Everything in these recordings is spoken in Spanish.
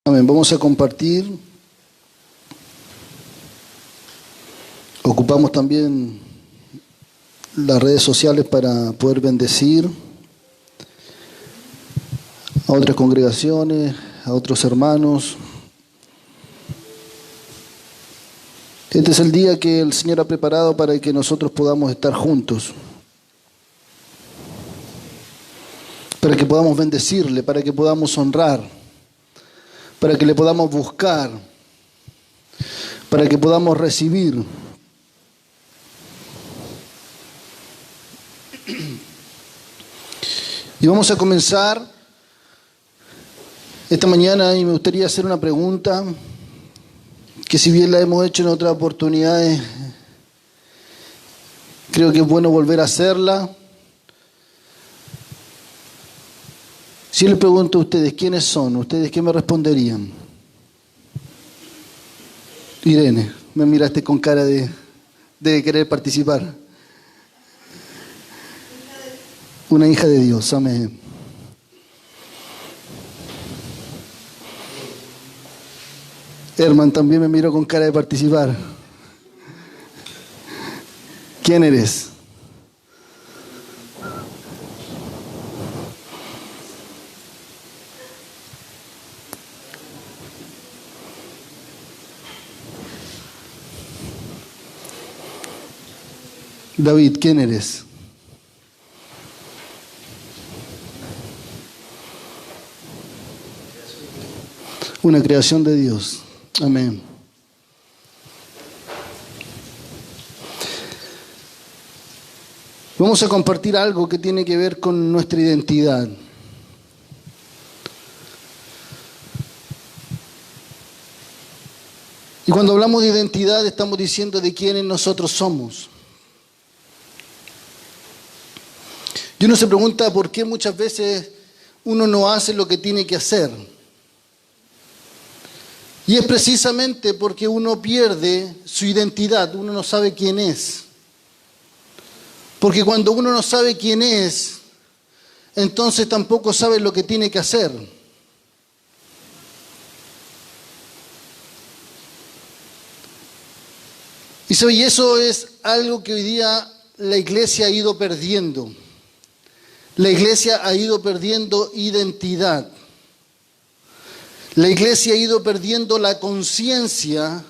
Amén. Vamos a compartir. Ocupamos también las redes sociales para poder bendecir a otras congregaciones, a otros hermanos. Este es el día que el Señor ha preparado para que nosotros podamos estar juntos, para que podamos bendecirle, para que podamos honrar, para que le podamos buscar, para que podamos recibir. Y vamos a comenzar esta mañana y me gustaría hacer una pregunta que, si bien la hemos hecho en otras oportunidades, creo que es bueno volver a hacerla. Si les pregunto a ustedes, ¿quiénes son? ¿Ustedes qué me responderían? Irene, me miraste con cara de querer participar. Una hija de Dios, amén. Herman también me miró con cara de participar. ¿Quién eres? David, ¿quién eres? Una creación de Dios. Amén. Vamos a compartir algo que tiene que ver con nuestra identidad. Y cuando hablamos de identidad estamos diciendo de quiénes nosotros somos. Y uno se pregunta por qué muchas veces uno no hace lo que tiene que hacer. Y es precisamente porque uno pierde su identidad, uno no sabe quién es. Porque cuando uno no sabe quién es, entonces tampoco sabe lo que tiene que hacer. Y eso es algo que hoy día la iglesia ha ido perdiendo. La iglesia ha ido perdiendo identidad. La iglesia ha ido perdiendo la conciencia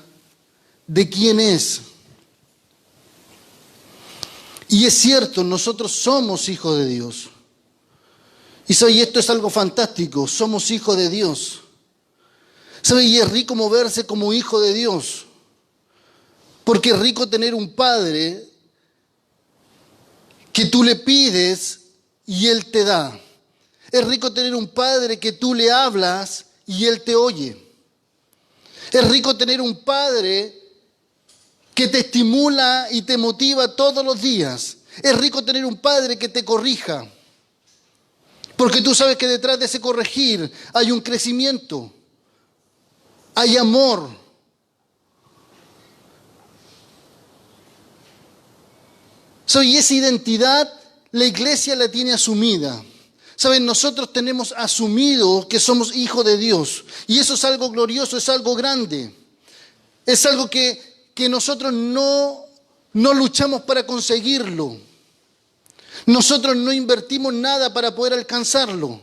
de quién es. Y es cierto, nosotros somos hijos de Dios. Y esto es algo fantástico, somos hijos de Dios. Y es rico moverse como hijo de Dios. Porque es rico tener un padre que tú le pides y Él te da. Es rico tener un padre que tú le hablas y Él te oye. Es rico tener un padre que te estimula y te motiva todos los días. Es rico tener un padre que te corrija. Porque tú sabes que detrás de ese corregir hay un crecimiento. Hay amor. Y esa identidad la iglesia la tiene asumida. Saben, nosotros tenemos asumido que somos hijos de Dios. Y eso es algo glorioso, es algo grande. Es algo que nosotros no luchamos para conseguirlo. Nosotros no invertimos nada para poder alcanzarlo.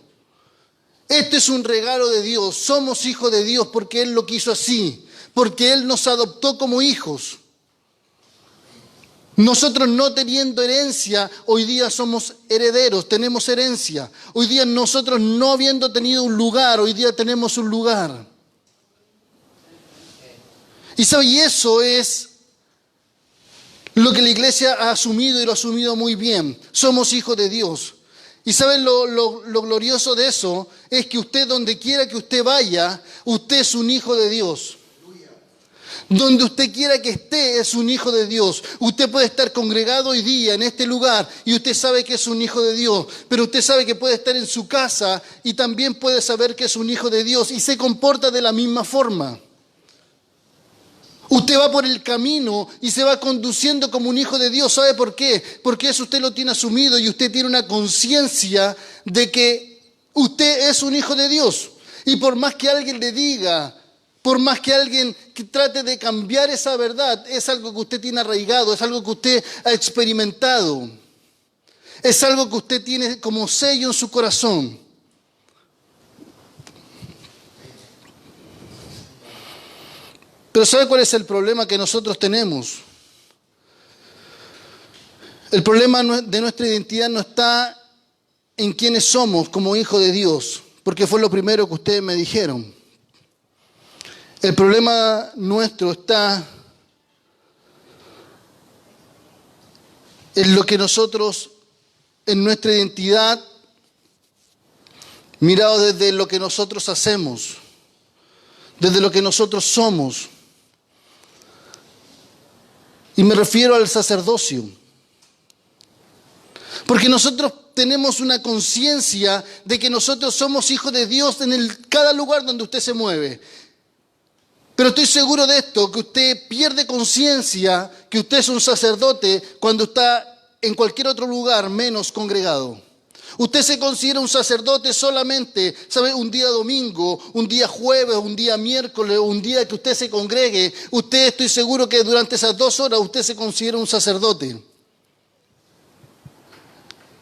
Este es un regalo de Dios. Somos hijos de Dios porque Él lo quiso así. Porque Él nos adoptó como hijos. Nosotros, no teniendo herencia, hoy día somos herederos, tenemos herencia. Hoy día nosotros, no habiendo tenido un lugar, hoy día tenemos un lugar. Y eso es lo que la iglesia ha asumido y lo ha asumido muy bien. Somos hijos de Dios. Y ¿saben lo glorioso de eso? Es que usted, donde quiera que usted vaya, usted es un hijo de Dios. Donde usted quiera que esté es un hijo de Dios. Usted puede estar congregado hoy día en este lugar y usted sabe que es un hijo de Dios. Pero usted sabe que puede estar en su casa y también puede saber que es un hijo de Dios y se comporta de la misma forma. Usted va por el camino y se va conduciendo como un hijo de Dios. ¿Sabe por qué? Porque eso usted lo tiene asumido y usted tiene una conciencia de que usted es un hijo de Dios. Y por más que alguien le diga, por más que alguien que trate de cambiar esa verdad, es algo que usted tiene arraigado, es algo que usted ha experimentado. Es algo que usted tiene como sello en su corazón. Pero ¿sabe cuál es el problema que nosotros tenemos? El problema de nuestra identidad no está en quiénes somos como hijos de Dios, porque fue lo primero que ustedes me dijeron. El problema nuestro está en lo que nosotros, en nuestra identidad, mirado desde lo que nosotros hacemos, desde lo que nosotros somos. Y me refiero al sacerdocio. Porque nosotros tenemos una conciencia de que nosotros somos hijos de Dios en cada lugar donde usted se mueve. Pero estoy seguro de esto, que usted pierde conciencia que usted es un sacerdote cuando está en cualquier otro lugar menos congregado. Usted se considera un sacerdote solamente, ¿sabe? Un día domingo, un día jueves, un día miércoles, un día que usted se congregue. Usted, estoy seguro que durante esas 2 horas usted se considera un sacerdote.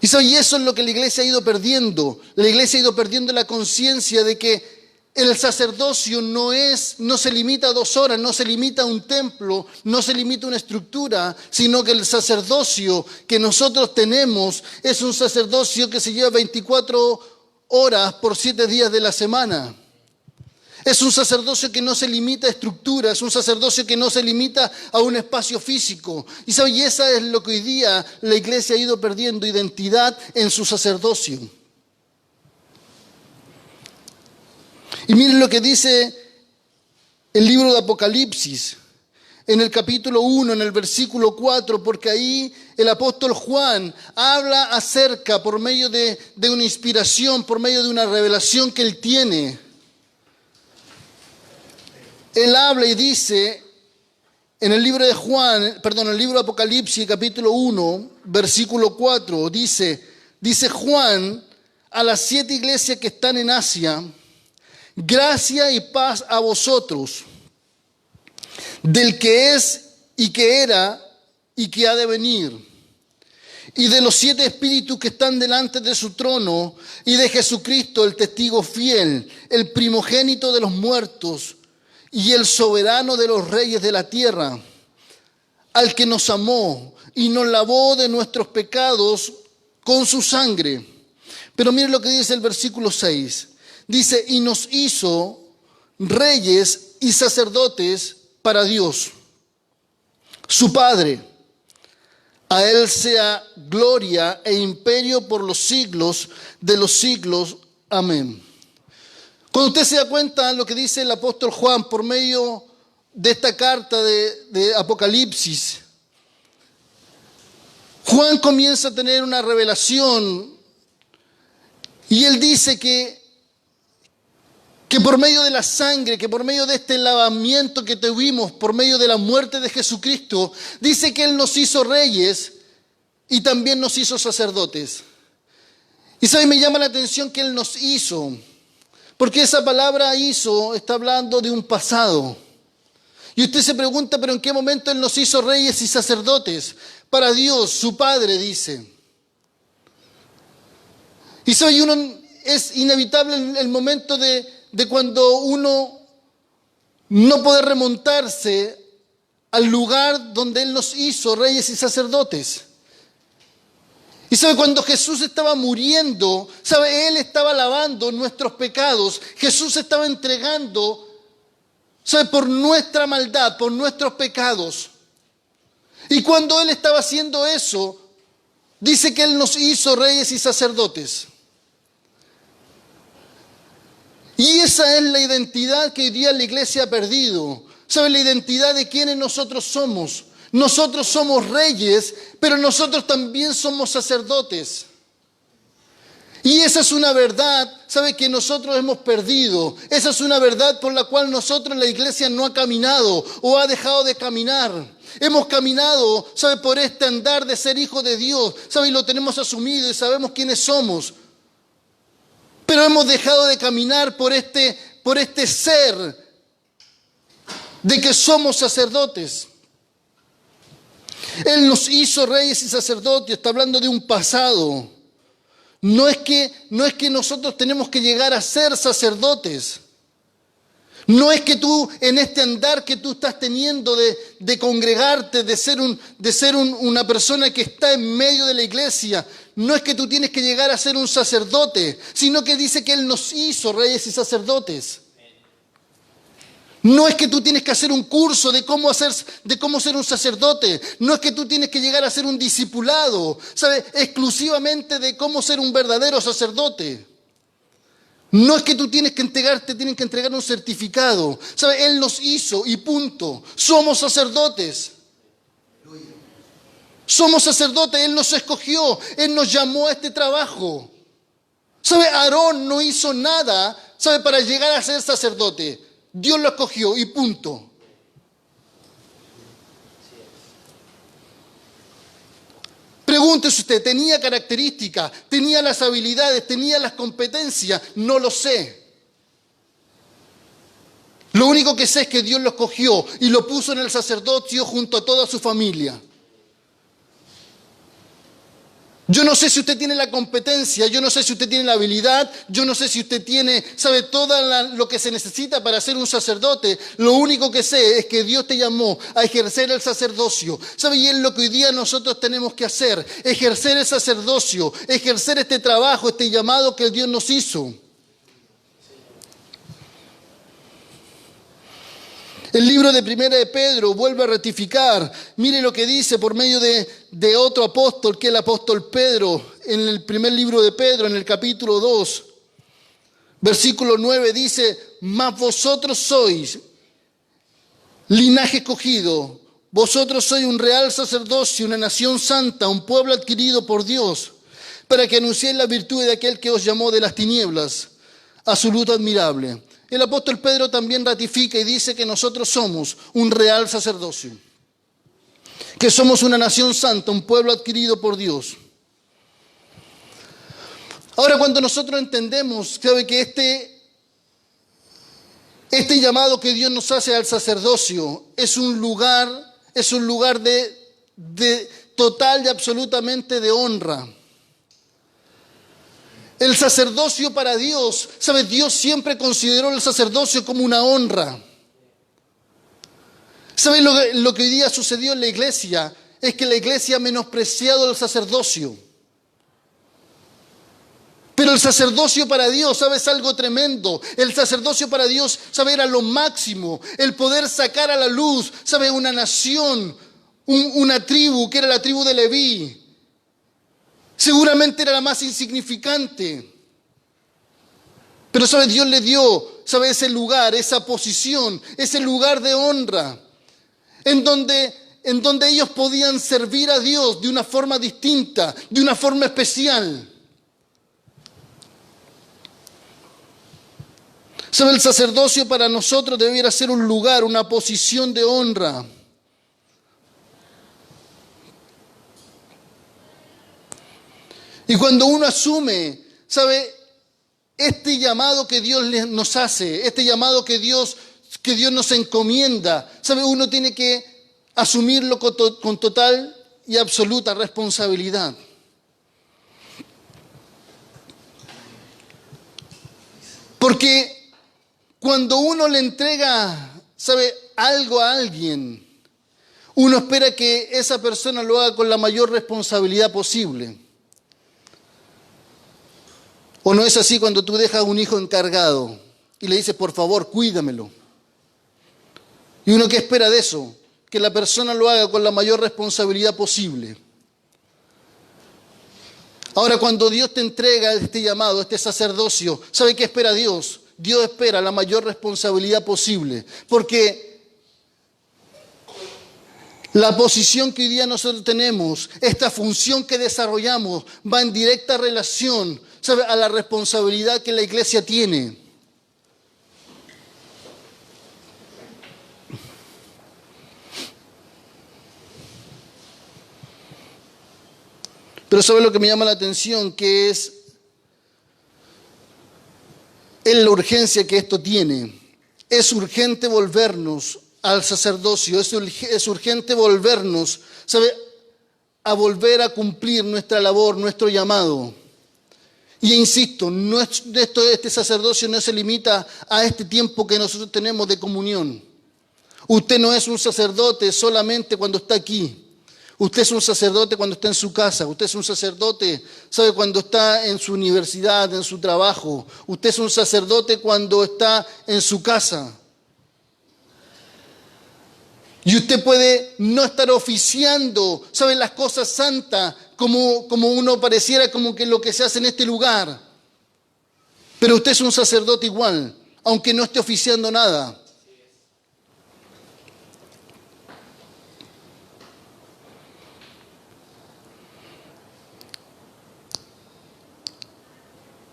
Y eso es lo que la iglesia ha ido perdiendo. La iglesia ha ido perdiendo la conciencia de que el sacerdocio no se limita a 2 horas, no se limita a un templo, no se limita a una estructura, sino que el sacerdocio que nosotros tenemos es un sacerdocio que se lleva 24 horas por 7 días de la semana. Es un sacerdocio que no se limita a estructuras, es un sacerdocio que no se limita a un espacio físico. Y esa es lo que hoy día la iglesia ha ido perdiendo, identidad en su sacerdocio. Y miren lo que dice el libro de Apocalipsis, en el capítulo 1, en el versículo 4, porque ahí el apóstol Juan habla acerca, por medio de una inspiración, por medio de una revelación que él tiene. Él habla y dice, en el libro el libro de Apocalipsis, capítulo 1, versículo 4, dice Juan a las 7 iglesias que están en Asia: gracia y paz a vosotros, del que es y que era y que ha de venir, y de los 7 espíritus que están delante de su trono, y de Jesucristo, el testigo fiel, el primogénito de los muertos, y el soberano de los reyes de la tierra, al que nos amó y nos lavó de nuestros pecados con su sangre. Pero miren lo que dice el versículo 6. Dice, y nos hizo reyes y sacerdotes para Dios, su Padre. A Él sea gloria e imperio por los siglos de los siglos. Amén. Cuando usted se da cuenta de lo que dice el apóstol Juan por medio de esta carta de Apocalipsis, Juan comienza a tener una revelación y él dice que por medio de la sangre, que por medio de este lavamiento que tuvimos, por medio de la muerte de Jesucristo, dice que Él nos hizo reyes y también nos hizo sacerdotes. Y sabe, me llama la atención que Él nos hizo, porque esa palabra hizo está hablando de un pasado. Y usted se pregunta, ¿pero en qué momento Él nos hizo reyes y sacerdotes? Para Dios, su Padre, dice. Y es inevitable el momento de cuando uno no puede remontarse al lugar donde Él nos hizo reyes y sacerdotes. Y sabe, cuando Jesús estaba muriendo, sabe, Él estaba lavando nuestros pecados. Jesús estaba entregando, sabe, por nuestra maldad, por nuestros pecados. Y cuando Él estaba haciendo eso, dice que Él nos hizo reyes y sacerdotes. Y esa es la identidad que hoy día la iglesia ha perdido. ¿Sabe? La identidad de quiénes nosotros somos. Nosotros somos reyes, pero nosotros también somos sacerdotes. Y esa es una verdad, ¿sabe? Que nosotros hemos perdido. Esa es una verdad por la cual nosotros en la iglesia no ha caminado o ha dejado de caminar. Hemos caminado, ¿sabe? Por este andar de ser hijos de Dios. ¿Sabe? Y lo tenemos asumido y sabemos quiénes somos. Pero hemos dejado de caminar por este ser de que somos sacerdotes. Él nos hizo reyes y sacerdotes, está hablando de un pasado. No es que nosotros tenemos que llegar a ser sacerdotes. No es que tú, en este andar que tú estás teniendo de congregarte, de ser una persona que está en medio de la iglesia, no es que tú tienes que llegar a ser un sacerdote, sino que dice que Él nos hizo reyes y sacerdotes. No es que tú tienes que hacer un curso de cómo ser un sacerdote. No es que tú tienes que llegar a ser un discipulado, ¿sabes? Exclusivamente de cómo ser un verdadero sacerdote. No es que tú te tienen que entregar un certificado. ¿Sabes? Él nos hizo y punto. Somos sacerdotes. Somos sacerdotes. Él nos escogió. Él nos llamó a este trabajo. ¿Sabes? Aarón no hizo nada, ¿sabes? Para llegar a ser sacerdote. Dios lo escogió y punto. Pregúntese usted, ¿tenía características? ¿Tenía las habilidades? ¿Tenía las competencias? No lo sé. Lo único que sé es que Dios lo escogió y lo puso en el sacerdocio junto a toda su familia. Yo no sé si usted tiene la competencia, yo no sé si usted tiene la habilidad, yo no sé si usted sabe todo lo que se necesita para ser un sacerdote. Lo único que sé es que Dios te llamó a ejercer el sacerdocio. ¿Sabe? Y es lo que hoy día nosotros tenemos que hacer, ejercer el sacerdocio, ejercer este trabajo, este llamado que Dios nos hizo. El libro de Primera de Pedro vuelve a ratificar. Mire lo que dice por medio de otro apóstol, que es el apóstol Pedro, en el primer libro de Pedro, en el capítulo 2, versículo 9, dice: mas vosotros sois linaje escogido, vosotros sois un real sacerdocio, una nación santa, un pueblo adquirido por Dios, para que anunciéis la virtud de aquel que os llamó de las tinieblas a su luz admirable. El apóstol Pedro también ratifica y dice que nosotros somos un real sacerdocio, que somos una nación santa, un pueblo adquirido por Dios. Ahora, cuando nosotros entendemos, ¿sabe? Que este llamado que Dios nos hace al sacerdocio es un lugar de total y absolutamente de honra. El sacerdocio para Dios, ¿sabes? Dios siempre consideró el sacerdocio como una honra. ¿Sabes lo que hoy día sucedió en la iglesia? Es que la iglesia ha menospreciado el sacerdocio. Pero el sacerdocio para Dios, ¿sabes? Es algo tremendo. El sacerdocio para Dios, ¿sabes? Era lo máximo. El poder sacar a la luz, ¿sabes? Una nación, una tribu, que era la tribu de Leví. Seguramente era la más insignificante. Pero, ¿sabes? Dios le dio, ¿sabes? Ese lugar, esa posición, ese lugar de honra, en donde ellos podían servir a Dios de una forma distinta, de una forma especial. ¿Sabes? El sacerdocio para nosotros debiera ser un lugar, una posición de honra. Y cuando uno asume, ¿sabe? Este llamado que Dios nos hace, este llamado que Dios nos encomienda, ¿sabe? Uno tiene que asumirlo con total y absoluta responsabilidad. Porque cuando uno le entrega, ¿sabe? Algo a alguien, uno espera que esa persona lo haga con la mayor responsabilidad posible. ¿O no es así cuando tú dejas a un hijo encargado y le dices, por favor, cuídamelo? ¿Y uno qué espera de eso? Que la persona lo haga con la mayor responsabilidad posible. Ahora, cuando Dios te entrega este llamado, este sacerdocio, ¿sabe qué espera Dios? Dios espera la mayor responsabilidad posible. Porque la posición que hoy día nosotros tenemos, esta función que desarrollamos, va en directa relación, ¿sabe?, a la responsabilidad que la iglesia tiene. Pero ¿sabe lo que me llama la atención? Que es es la urgencia que esto tiene. Es urgente volvernos al sacerdocio, es urgente volvernos, ¿sabe?, a volver a cumplir nuestra labor, nuestro llamado. Y insisto, este sacerdocio no se limita a este tiempo que nosotros tenemos de comunión. Usted no es un sacerdote solamente cuando está aquí. Usted es un sacerdote cuando está en su casa. Usted es un sacerdote, ¿sabe?, cuando está en su universidad, en su trabajo. Usted es un sacerdote cuando está en su casa. Y usted puede no estar oficiando, ¿sabe?, las cosas santas como uno pareciera como que lo que se hace en este lugar. Pero usted es un sacerdote igual, aunque no esté oficiando nada.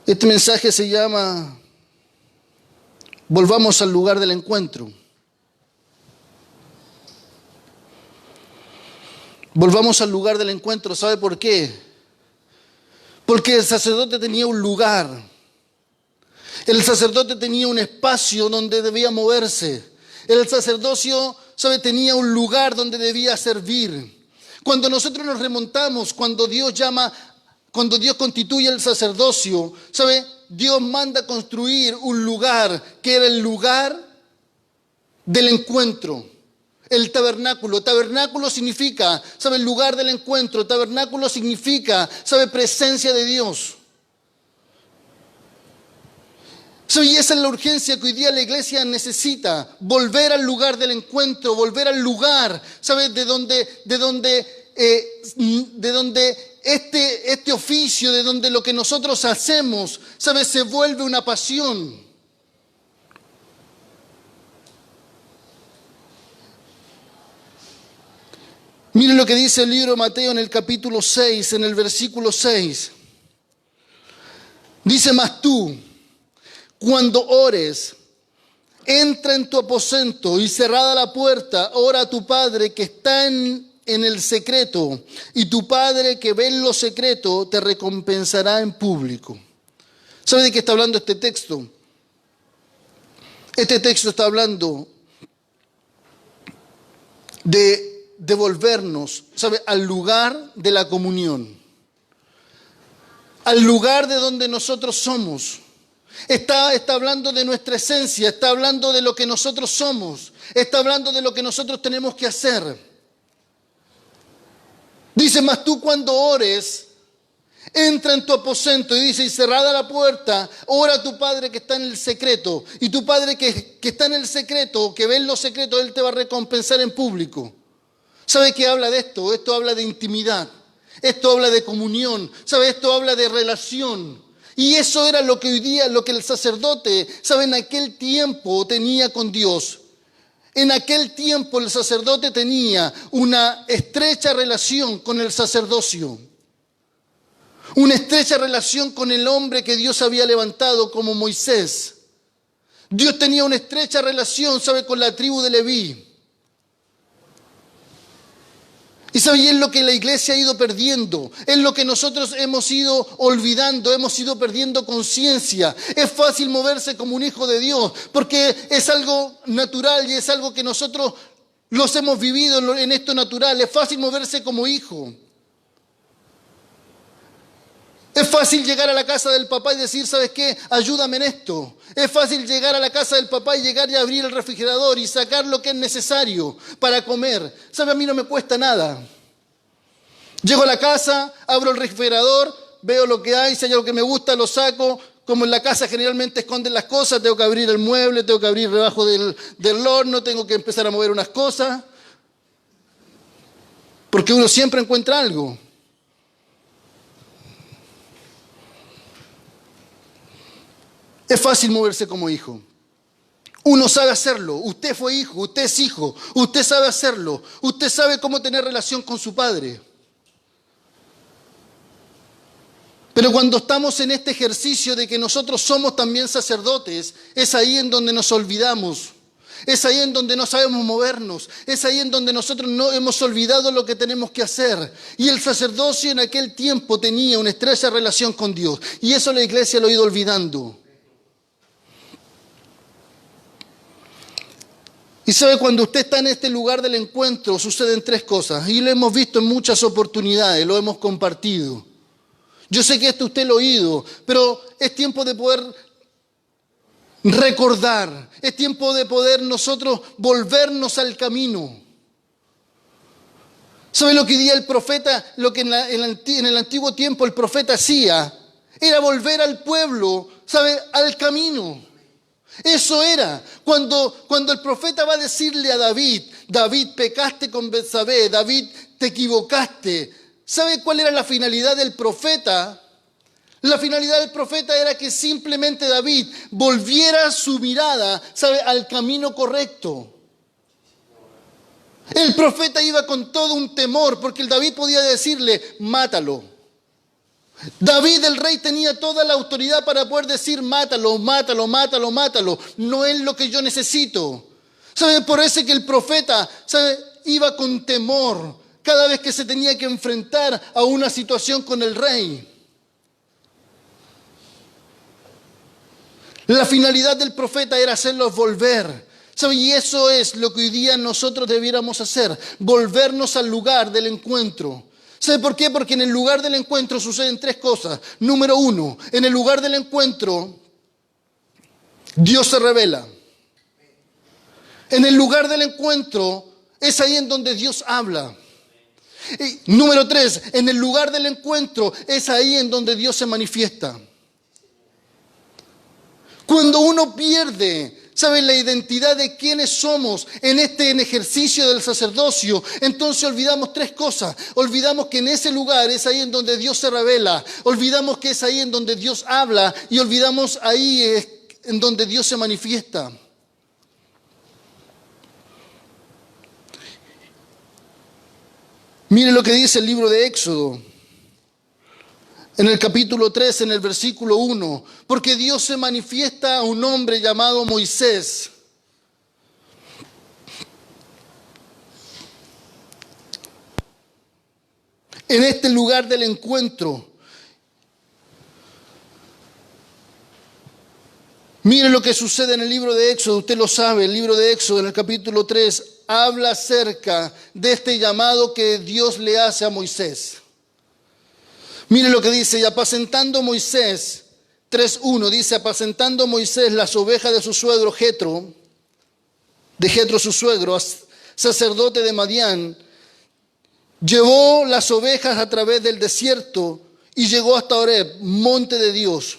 Este mensaje se llama Volvamos al lugar del encuentro. Volvamos al lugar del encuentro. ¿Sabe por qué? Porque el sacerdote tenía un lugar. El sacerdote tenía un espacio donde debía moverse. El sacerdocio, ¿sabe?, tenía un lugar donde debía servir. Cuando nosotros nos remontamos, cuando Dios constituye el sacerdocio, ¿sabe?, Dios manda construir un lugar que era el lugar del encuentro. El tabernáculo. Tabernáculo significa, ¿sabe?, el lugar del encuentro. Tabernáculo significa, ¿sabe?, presencia de Dios. ¿Sabe? Y esa es la urgencia que hoy día la iglesia necesita. Volver al lugar del encuentro, volver al lugar, ¿sabe?, de donde este oficio, de donde lo que nosotros hacemos, ¿sabe?, se vuelve una pasión. Miren lo que dice el libro de Mateo en el capítulo 6, en el versículo 6. Dice: mas tú, cuando ores, entra en tu aposento y cerrada la puerta, ora a tu Padre que está en el secreto, y tu Padre que ve en lo secreto te recompensará en público. ¿Sabe de qué está hablando este texto? Este texto está hablando de volvernos, ¿sabe?, al lugar de la comunión, al lugar de donde nosotros somos. Está hablando de nuestra esencia, está hablando de lo que nosotros somos, está hablando de lo que nosotros tenemos que hacer. Dice: mas tú cuando ores, entra en tu aposento, y dice, y cerrada la puerta, ora a tu Padre que está en el secreto, y tu Padre que está en el secreto, que ve en lo secreto, Él te va a recompensar en público. ¿Sabe qué habla de esto? Esto habla de intimidad, esto habla de comunión, ¿sabe? Esto habla de relación. Y eso era lo que hoy día, lo que el sacerdote, ¿sabe?, en aquel tiempo tenía con Dios. En aquel tiempo el sacerdote tenía una estrecha relación con el sacerdocio. Una estrecha relación con el hombre que Dios había levantado como Moisés. Dios tenía una estrecha relación, ¿sabe?, con la tribu de Leví. Y sabe, y es lo que la iglesia ha ido perdiendo, es lo que nosotros hemos ido olvidando, hemos ido perdiendo conciencia. Es fácil moverse como un hijo de Dios, porque es algo natural y es algo que nosotros los hemos vivido en esto natural. Es fácil moverse como hijo. Es fácil llegar a la casa del papá y decir, ¿sabes qué? Ayúdame en esto. Es fácil llegar a la casa del papá y llegar y abrir el refrigerador y sacar lo que es necesario para comer. ¿Sabe? A mí no me cuesta nada. Llego a la casa, abro el refrigerador, veo lo que hay, si hay algo que me gusta, lo saco. Como en la casa generalmente esconden las cosas, tengo que abrir el mueble, tengo que abrir debajo del horno, tengo que empezar a mover unas cosas. Porque uno siempre encuentra algo. Es fácil moverse como hijo. Uno sabe hacerlo. Usted fue hijo, usted es hijo. Usted sabe hacerlo. Usted sabe cómo tener relación con su padre. Pero cuando estamos en este ejercicio de que nosotros somos también sacerdotes, es ahí en donde nos olvidamos. Es ahí en donde no sabemos movernos. Es ahí en donde nosotros no hemos olvidado lo que tenemos que hacer. Y el sacerdocio en aquel tiempo tenía una estrecha relación con Dios. Y eso la iglesia lo ha ido olvidando. Y sabe, cuando usted está en este lugar del encuentro, suceden tres cosas. Y lo hemos visto en muchas oportunidades, lo hemos compartido. Yo sé que esto usted lo ha oído, pero es tiempo de poder recordar. Es tiempo de poder nosotros volvernos al camino. ¿Sabe lo que hoy día el profeta, lo que en el antiguo tiempo el profeta hacía? Era volver al pueblo, ¿sabe? Al camino. Eso era. Cuando el profeta va a decirle a David, David, pecaste con Betsabé, David, te equivocaste. ¿Sabe cuál era la finalidad del profeta? La finalidad del profeta era que simplemente David volviera su mirada, ¿sabe?, al camino correcto. El profeta iba con todo un temor, porque el David podía decirle, mátalo. David, el rey, tenía toda la autoridad para poder decir, mátalo, mátalo, mátalo, mátalo. No es lo que yo necesito. ¿Sabe? Por eso es que el profeta, ¿sabe?, iba con temor cada vez que se tenía que enfrentar a una situación con el rey. La finalidad del profeta era hacerlos volver. ¿Sabe? Y eso es lo que hoy día nosotros debiéramos hacer, volvernos al lugar del encuentro. ¿Sabe por qué? Porque en el lugar del encuentro suceden tres cosas. Número uno, en el lugar del encuentro, Dios se revela. En el lugar del encuentro es ahí en donde Dios habla. Y número tres, en el lugar del encuentro es ahí en donde Dios se manifiesta. Cuando uno pierde, ¿sabe?, la identidad de quiénes somos en ejercicio del sacerdocio, entonces olvidamos tres cosas. Olvidamos que en ese lugar es ahí en donde Dios se revela. Olvidamos que es ahí en donde Dios habla. Y olvidamos ahí en donde Dios se manifiesta. Mire lo que dice el libro de Éxodo. En el capítulo 3, en el versículo 1, porque Dios se manifiesta a un hombre llamado Moisés. En este lugar del encuentro. Mire lo que sucede en el libro de Éxodo, usted lo sabe, el libro de Éxodo en el capítulo 3 habla acerca de este llamado que Dios le hace a Moisés. Mire lo que dice, y apacentando Moisés, 3:1, dice, apacentando Moisés las ovejas de su suegro Jetro, de Jetro su suegro, sacerdote de Madián, llevó las ovejas a través del desierto y llegó hasta Horeb, monte de Dios.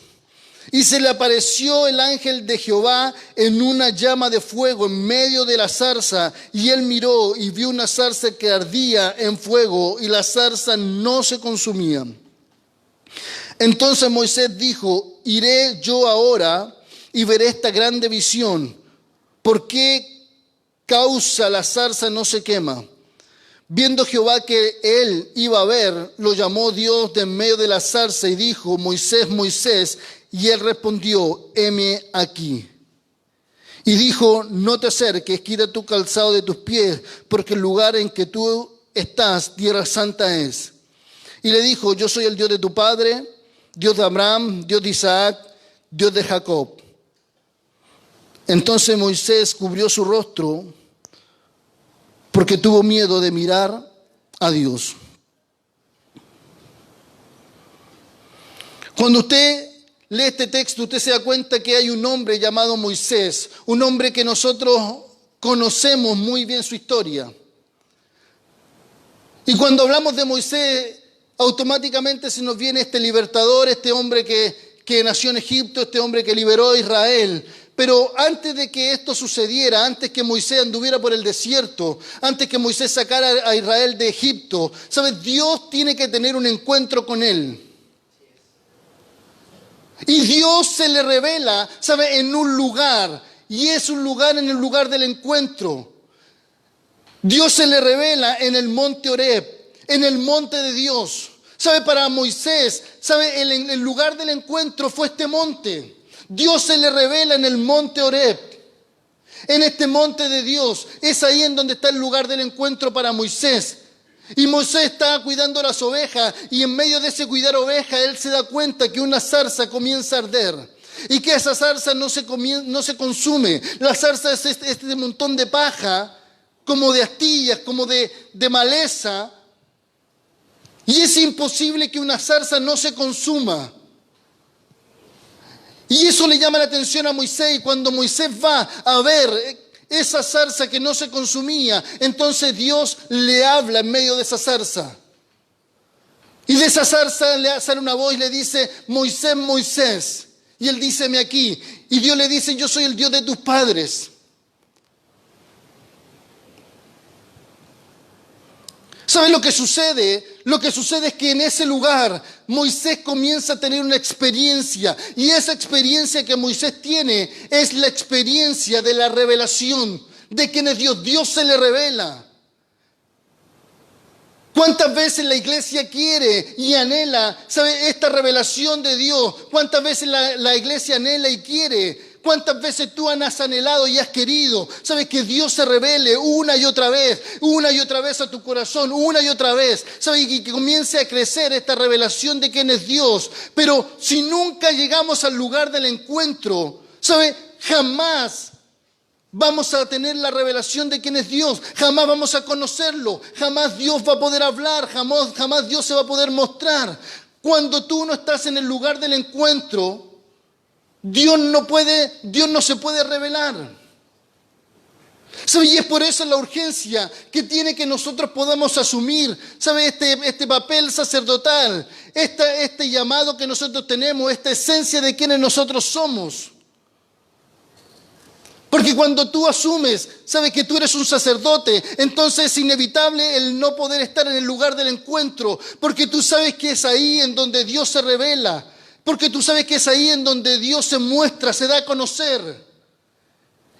Y se le apareció el ángel de Jehová en una llama de fuego en medio de la zarza. Y él miró y vio una zarza que ardía en fuego y la zarza no se consumía. Entonces Moisés dijo, iré yo ahora y veré esta grande visión. ¿Por qué causa la zarza no se quema? Viendo Jehová que él iba a ver, lo llamó Dios de en medio de la zarza y dijo, Moisés, Moisés. Y él respondió, heme aquí. Y dijo, no te acerques, quita tu calzado de tus pies, porque el lugar en que tú estás, tierra santa es. Y le dijo, yo soy el Dios de tu padre, Dios de Abraham, Dios de Isaac, Dios de Jacob. Entonces Moisés cubrió su rostro porque tuvo miedo de mirar a Dios. Cuando usted lee este texto, usted se da cuenta que hay un hombre llamado Moisés, un hombre que nosotros conocemos muy bien su historia. Y cuando hablamos de Moisés, automáticamente se nos viene este libertador, este hombre que nació en Egipto, este hombre que liberó a Israel. Pero antes de que esto sucediera, antes que Moisés anduviera por el desierto, antes que Moisés sacara a Israel de Egipto, ¿sabes? Dios tiene que tener un encuentro con él. Y Dios se le revela, ¿sabe?, en un lugar. Y es un lugar en el lugar del encuentro. Dios se le revela en el monte Horeb, en el monte de Dios. ¿Sabe? Para Moisés, ¿sabe?, el lugar del encuentro fue este monte. Dios se le revela en el monte Horeb. En este monte de Dios. Es ahí en donde está el lugar del encuentro para Moisés. Y Moisés estaba cuidando las ovejas y en medio de ese cuidar ovejas él se da cuenta que una zarza comienza a arder. y que esa zarza no se consume. La zarza es este montón de paja, como de astillas, como de maleza, y es imposible que una zarza no se consuma. Y eso le llama la atención a Moisés, y cuando Moisés va a ver esa zarza que no se consumía, entonces Dios le habla en medio de esa zarza. Y de esa zarza le sale una voz y le dice: Moisés, Moisés. Y él dice: heme aquí. Y Dios le dice: yo soy el Dios de tus padres. ¿Saben lo que sucede? Lo que sucede es que en ese lugar Moisés comienza a tener una experiencia. Y esa experiencia que Moisés tiene es la experiencia de la revelación. ¿De quién es Dios? Dios se le revela. ¿Cuántas veces la iglesia quiere y anhela, sabe, esta revelación de Dios? ¿Cuántas veces la iglesia anhela y quiere? ¿Cuántas veces tú has anhelado y has querido, sabes, que Dios se revele una y otra vez a tu corazón, una y otra vez, sabes, y que comience a crecer esta revelación de quién es Dios? Pero si nunca llegamos al lugar del encuentro, sabes, jamás vamos a tener la revelación de quién es Dios, jamás vamos a conocerlo, jamás Dios va a poder hablar, jamás Dios se va a poder mostrar. Cuando tú no estás en el lugar del encuentro, Dios no se puede revelar. ¿Sabe? Y es por eso la urgencia que tiene que nosotros podamos asumir, ¿sabe? Este papel sacerdotal, este llamado que nosotros tenemos, esta esencia de quienes nosotros somos. Porque cuando tú asumes, sabes, que tú eres un sacerdote, entonces es inevitable el no poder estar en el lugar del encuentro, porque tú sabes que es ahí en donde Dios se revela, porque tú sabes que es ahí en donde Dios se muestra, se da a conocer.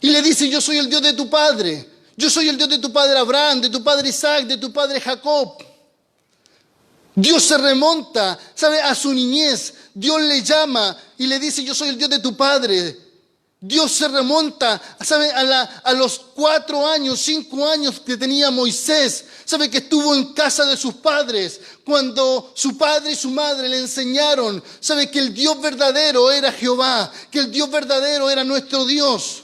Y le dice: yo soy el Dios de tu padre, yo soy el Dios de tu padre Abraham, de tu padre Isaac, de tu padre Jacob. Dios se remonta, ¿sabe?, a su niñez. Dios le llama y le dice: yo soy el Dios de tu padre. Dios se remonta, ¿sabe?, a los 4 años, 5 años que tenía Moisés, ¿sabe?, que estuvo en casa de sus padres, cuando su padre y su madre le enseñaron, ¿sabe?, que el Dios verdadero era Jehová, que el Dios verdadero era nuestro Dios.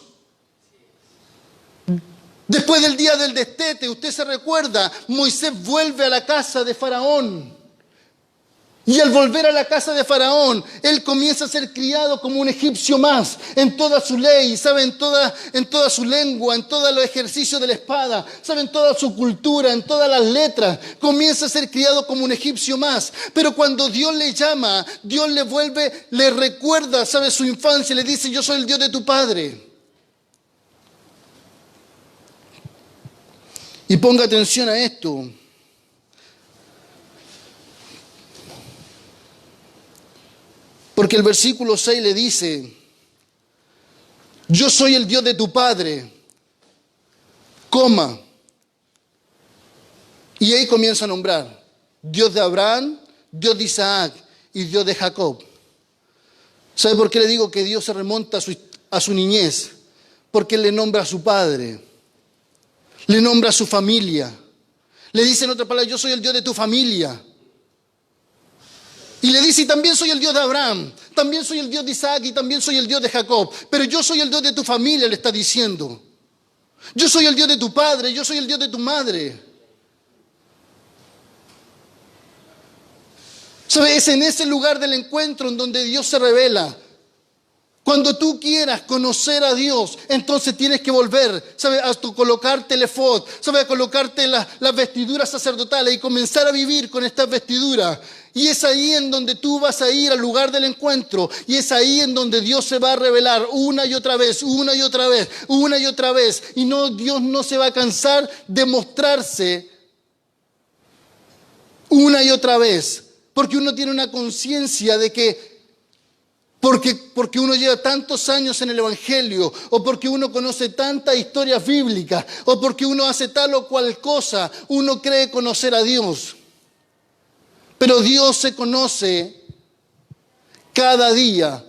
Después del día del destete, usted se recuerda, Moisés vuelve a la casa de Faraón. Y al volver a la casa de Faraón, él comienza a ser criado como un egipcio más, en toda su ley, ¿sabe?, en toda su lengua, en todos los ejercicios de la espada, ¿sabe?, en toda su cultura, en todas las letras. Comienza a ser criado como un egipcio más. Pero cuando Dios le llama, Dios le recuerda, ¿sabe?, su infancia, le dice: yo soy el Dios de tu padre. Y ponga atención a esto. Porque el versículo 6 le dice: yo soy el Dios de tu padre, coma. Y ahí comienza a nombrar: Dios de Abraham, Dios de Isaac y Dios de Jacob. ¿Sabe por qué le digo que Dios se remonta a su niñez? Porque Él le nombra a su padre, le nombra a su familia. Le dice en otra palabra: yo soy el Dios de tu familia. Y le dice: y también soy el Dios de Abraham, también soy el Dios de Isaac y también soy el Dios de Jacob. Pero yo soy el Dios de tu familia, le está diciendo. Yo soy el Dios de tu padre, yo soy el Dios de tu madre. ¿Sabes? Es en ese lugar del encuentro en donde Dios se revela. Cuando tú quieras conocer a Dios, entonces tienes que volver, ¿sabes?, a colocarte el efod, ¿sabes?, a colocarte las vestiduras sacerdotales y comenzar a vivir con estas vestiduras. Y es ahí en donde tú vas a ir al lugar del encuentro. Y es ahí en donde Dios se va a revelar una y otra vez, una y otra vez, una y otra vez. Y Dios no se va a cansar de mostrarse una y otra vez. Porque uno tiene una conciencia de que porque uno lleva tantos años en el Evangelio, o porque uno conoce tantas historias bíblicas, o porque uno hace tal o cual cosa, uno cree conocer a Dios. Pero Dios se conoce cada día.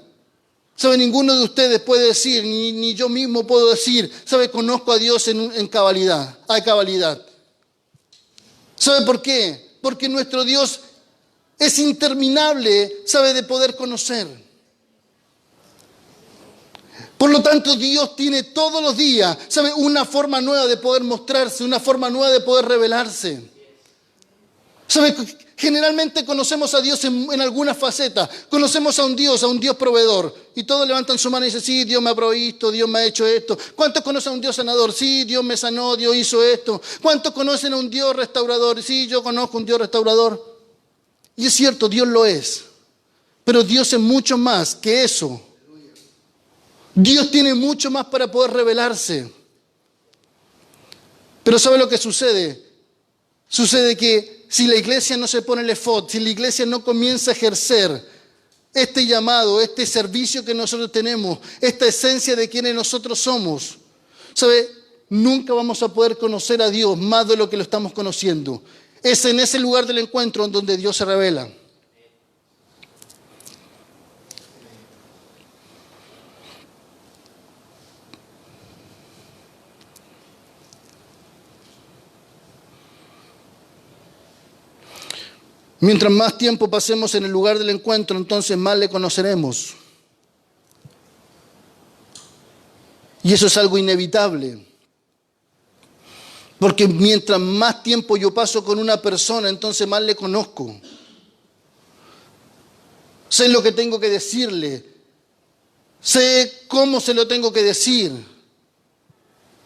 ¿Sabe? Ninguno de ustedes puede decir, ni yo mismo puedo decir, ¿sabe?, conozco a Dios en cabalidad, a cabalidad. ¿Sabe por qué? Porque nuestro Dios es interminable, ¿sabe?, de poder conocer. Por lo tanto, Dios tiene todos los días, ¿sabe?, una forma nueva de poder mostrarse, una forma nueva de poder revelarse. ¿Sabe? Generalmente conocemos a Dios en algunas facetas. Conocemos a un Dios proveedor. Y todos levantan su mano y dicen, sí, Dios me ha provisto, Dios me ha hecho esto. ¿Cuántos conocen a un Dios sanador? Sí, Dios me sanó, Dios hizo esto. ¿Cuántos conocen a un Dios restaurador? Sí, yo conozco a un Dios restaurador. Y es cierto, Dios lo es. Pero Dios es mucho más que eso. Dios tiene mucho más para poder revelarse. Pero ¿sabe lo que sucede? Sucede que si la iglesia no se pone el efod, si la iglesia no comienza a ejercer este llamado, este servicio que nosotros tenemos, esta esencia de quienes nosotros somos, ¿sabe? Nunca vamos a poder conocer a Dios más de lo que lo estamos conociendo. Es en ese lugar del encuentro en donde Dios se revela. Mientras más tiempo pasemos en el lugar del encuentro, entonces más le conoceremos. Y eso es algo inevitable. Porque mientras más tiempo yo paso con una persona, entonces más le conozco. Sé lo que tengo que decirle. Sé cómo se lo tengo que decir.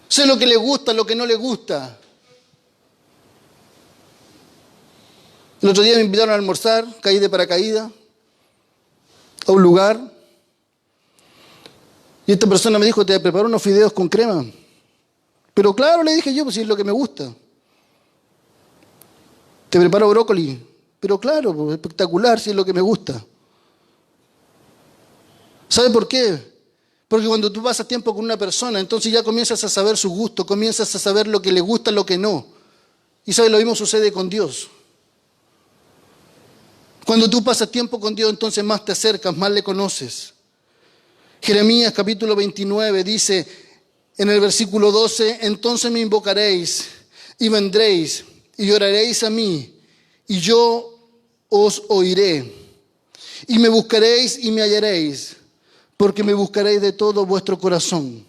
Sé lo que le gusta, lo que no le gusta. El otro día me invitaron a almorzar, caí de paracaídas, a un lugar. Y esta persona me dijo, te preparo unos fideos con crema. Pero claro, le dije yo, pues si es lo que me gusta. Te preparo brócoli. Pero claro, pues, espectacular, si es lo que me gusta. ¿Sabe por qué? Porque cuando tú pasas tiempo con una persona, entonces ya comienzas a saber su gusto, comienzas a saber lo que le gusta, lo que no. Y ¿sabe? Lo mismo sucede con Dios. Cuando tú pasas tiempo con Dios, entonces más te acercas, más le conoces. Jeremías capítulo 29 dice en el versículo 12, entonces me invocaréis y vendréis y oraréis a mí y yo os oiré. Y me buscaréis y me hallaréis, porque me buscaréis de todo vuestro corazón.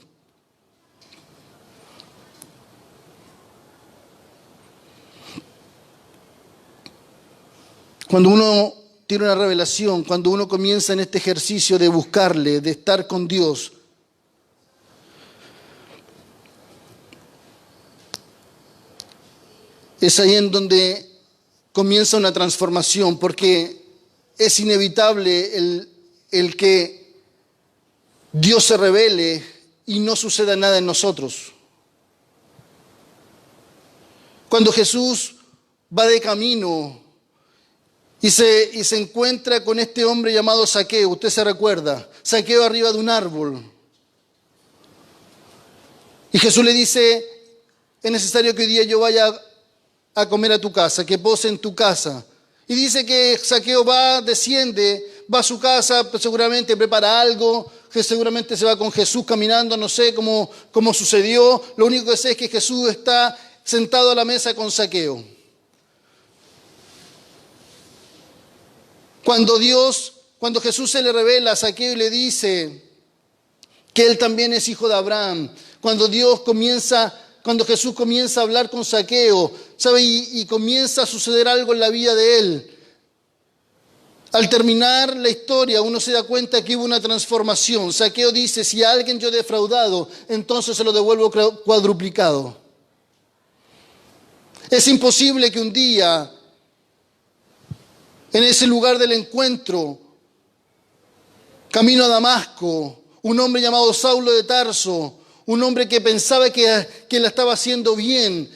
Cuando uno tiene una revelación, cuando uno comienza en este ejercicio de buscarle, de estar con Dios, es ahí en donde comienza una transformación, porque es inevitable el que Dios se revele y no suceda nada en nosotros. Cuando Jesús va de camino y se encuentra con este hombre llamado Zaqueo, usted se recuerda, Zaqueo arriba de un árbol. Y Jesús le dice, es necesario que hoy día yo vaya a comer a tu casa, que pose en tu casa. Y dice que Zaqueo va, desciende, va a su casa, seguramente prepara algo, que seguramente se va con Jesús caminando, no sé cómo sucedió. Lo único que sé es que Jesús está sentado a la mesa con Zaqueo. Cuando Jesús se le revela a Zaqueo y le dice que él también es hijo de Abraham, cuando Jesús comienza a hablar con Zaqueo, ¿sabe? Y comienza a suceder algo en la vida de él. Al terminar la historia, uno se da cuenta que hubo una transformación. Zaqueo dice, si a alguien yo he defraudado, entonces se lo devuelvo cuadruplicado. Es imposible que un día, en ese lugar del encuentro, camino a Damasco, un hombre llamado Saulo de Tarso, un hombre que pensaba que la estaba haciendo bien,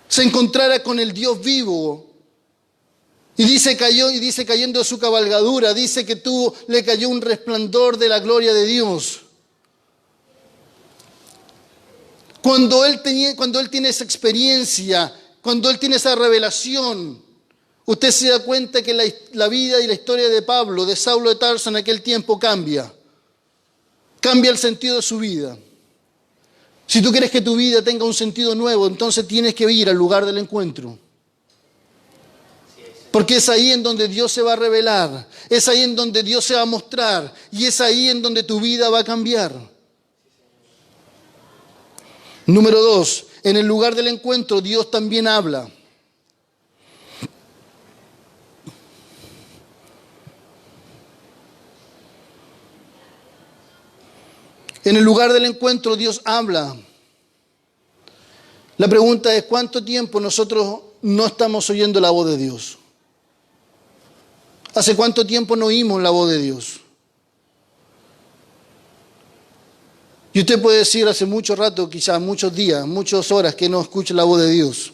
se encontrara con el Dios vivo. Y dice cayendo de su cabalgadura, dice que le cayó un resplandor de la gloria de Dios. Cuando él tiene esa experiencia, cuando él tiene esa revelación, usted se da cuenta que la vida y la historia de Pablo, de Saulo de Tarso en aquel tiempo cambia. Cambia el sentido de su vida. Si tú quieres que tu vida tenga un sentido nuevo, entonces tienes que ir al lugar del encuentro. Porque es ahí en donde Dios se va a revelar, es ahí en donde Dios se va a mostrar y es ahí en donde tu vida va a cambiar. Número 2, en el lugar del encuentro Dios también habla. En el lugar del encuentro Dios habla. La pregunta es, ¿cuánto tiempo nosotros no estamos oyendo la voz de Dios? ¿Hace cuánto tiempo no oímos la voz de Dios? Y usted puede decir hace mucho rato, quizás muchos días, muchas horas que no escucha la voz de Dios.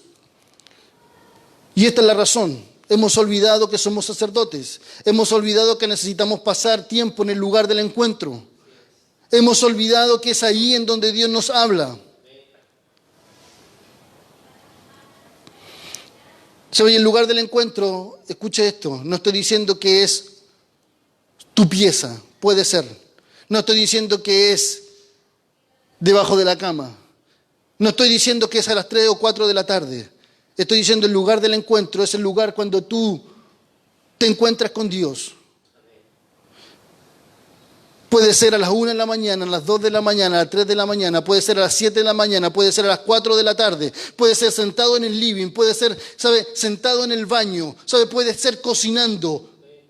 Y esta es la razón. Hemos olvidado que somos sacerdotes. Hemos olvidado que necesitamos pasar tiempo en el lugar del encuentro. Hemos olvidado que es ahí en donde Dios nos habla. ¿Sabe? En el lugar del encuentro, escuche esto, no estoy diciendo que es tu pieza, puede ser. No estoy diciendo que es debajo de la cama. No estoy diciendo que es a las 3 o 4 de la tarde. Estoy diciendo el lugar del encuentro es el lugar cuando tú te encuentras con Dios. Puede ser a las 1 de la mañana, a las 2 de la mañana, a las 3 de la mañana, puede ser a las 7 de la mañana, puede ser a las 4 de la tarde, puede ser sentado en el living, puede ser, ¿sabe?, sentado en el baño, ¿sabe?, puede ser cocinando.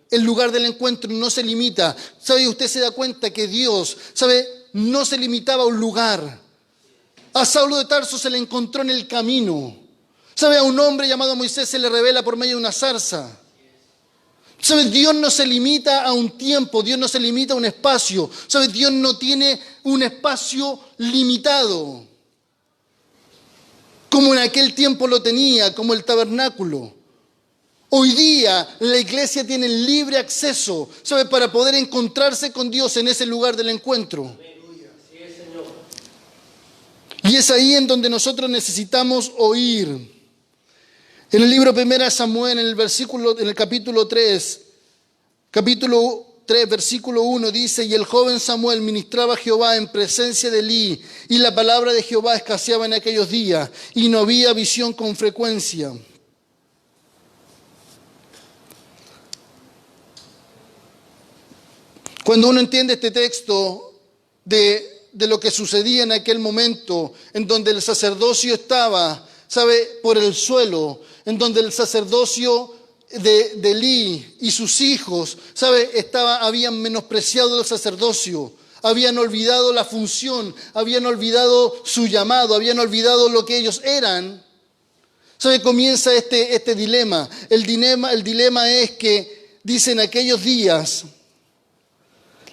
El lugar del encuentro no se limita. ¿Sabe? Usted se da cuenta que Dios, ¿sabe?, no se limitaba a un lugar. A Saulo de Tarso se le encontró en el camino. ¿Sabe? A un hombre llamado Moisés se le revela por medio de una zarza. ¿Sabe? Dios no se limita a un tiempo, Dios no se limita a un espacio. ¿Sabe? Dios no tiene un espacio limitado, como en aquel tiempo lo tenía, como el tabernáculo. Hoy día la iglesia tiene libre acceso, ¿sabe?, para poder encontrarse con Dios en ese lugar del encuentro. Y es ahí en donde nosotros necesitamos oír. En el libro 1 Samuel, en el capítulo 3, versículo 1 dice: y el joven Samuel ministraba a Jehová en presencia de Elí, y la palabra de Jehová escaseaba en aquellos días, y no había visión con frecuencia. Cuando uno entiende este texto de lo que sucedía en aquel momento, en donde el sacerdocio estaba, ¿sabe?, por el suelo, en donde el sacerdocio de Elí y sus hijos, ¿sabe?, habían menospreciado el sacerdocio, habían olvidado la función, habían olvidado su llamado, habían olvidado lo que ellos eran. ¿Sabe? Comienza este dilema. El dilema es que, dice, en aquellos días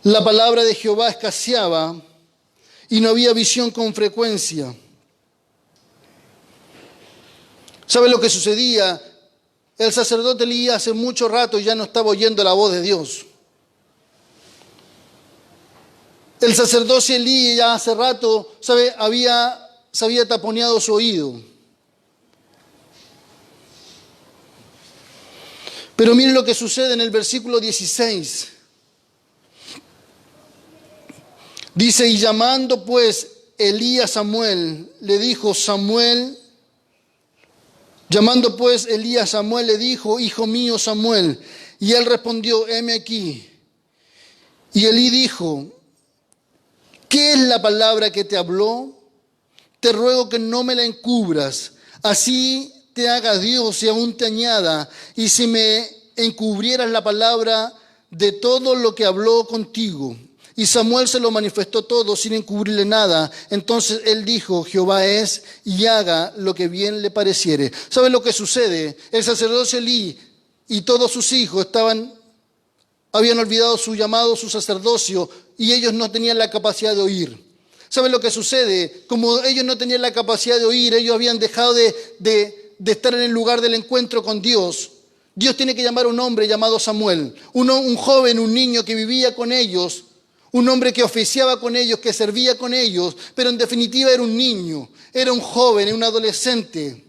la palabra de Jehová escaseaba y no había visión con frecuencia. ¿Sabe lo que sucedía? El sacerdote Elí hace mucho rato ya no estaba oyendo la voz de Dios. El sacerdote Elí ya hace rato, ¿sabe?, se había taponeado su oído. Pero miren lo que sucede en el versículo 16. Dice: y llamando pues Elí a Samuel, le dijo: llamando pues Elí a Samuel, le dijo: hijo mío Samuel. Y él respondió: heme aquí. Y Elí dijo: ¿qué es la palabra que te habló? Te ruego que no me la encubras. Así te haga Dios y aún te añada. Y si me encubrieras la palabra de todo lo que habló contigo. Y Samuel se lo manifestó todo sin encubrirle nada. Entonces él dijo: Jehová es, y haga lo que bien le pareciere. ¿Sabe lo que sucede? El sacerdote Elí y todos sus hijos habían olvidado su llamado, su sacerdocio, y ellos no tenían la capacidad de oír. ¿Sabe lo que sucede? Como ellos no tenían la capacidad de oír, ellos habían dejado de estar en el lugar del encuentro con Dios. Dios tiene que llamar a un hombre llamado Samuel, un joven, un niño que vivía con ellos, un hombre que oficiaba con ellos, que servía con ellos, pero en definitiva era un niño, era un joven, era un adolescente.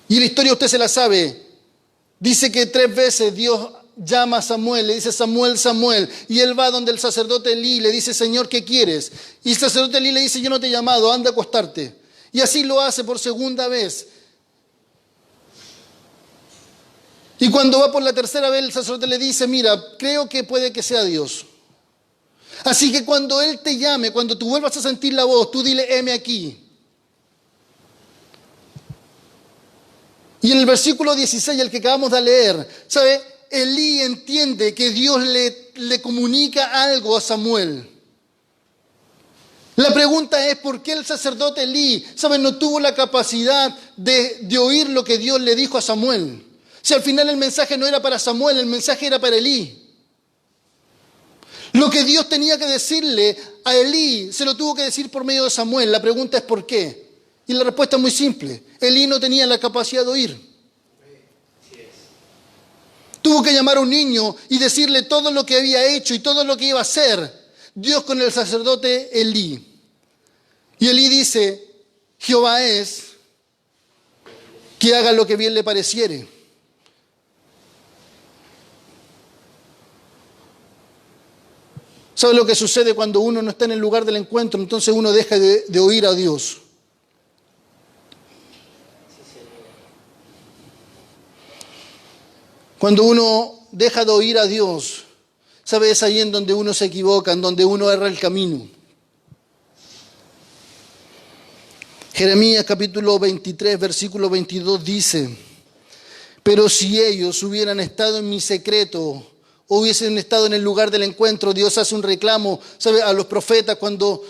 Y la historia usted se la sabe. Dice que 3 veces Dios llama a Samuel, le dice: Samuel, Samuel. Y él va donde el sacerdote Elí, le dice: Señor, ¿qué quieres? Y el sacerdote Elí le dice: yo no te he llamado, anda a acostarte. Y así lo hace por segunda vez. Y cuando va por la tercera vez, el sacerdote le dice, mira, creo que puede que sea Dios. Así que cuando Él te llame, cuando tú vuelvas a sentir la voz, tú dile, heme aquí. Y en el versículo 16, el que acabamos de leer, ¿sabe? Elí entiende que Dios le comunica algo a Samuel. La pregunta es, ¿por qué el sacerdote Elí, ¿sabe? No tuvo la capacidad de oír lo que Dios le dijo a Samuel? Si al final el mensaje no era para Samuel, el mensaje era para Elí. Lo que Dios tenía que decirle a Elí, se lo tuvo que decir por medio de Samuel. La pregunta es ¿por qué? Y la respuesta es muy simple. Elí no tenía la capacidad de oír. Tuvo que llamar a un niño y decirle todo lo que había hecho y todo lo que iba a hacer Dios con el sacerdote Elí. Y Elí dice, Jehová es, que haga lo que bien le pareciere. ¿Sabe lo que sucede cuando uno no está en el lugar del encuentro? Entonces uno deja de oír a Dios. Cuando uno deja de oír a Dios, ¿sabe? Es ahí en donde uno se equivoca, en donde uno erra el camino. Jeremías capítulo 23, versículo 22 dice, pero si ellos hubieran estado en mi secreto, o hubiesen estado en el lugar del encuentro, Dios hace un reclamo, ¿sabe? A los profetas cuando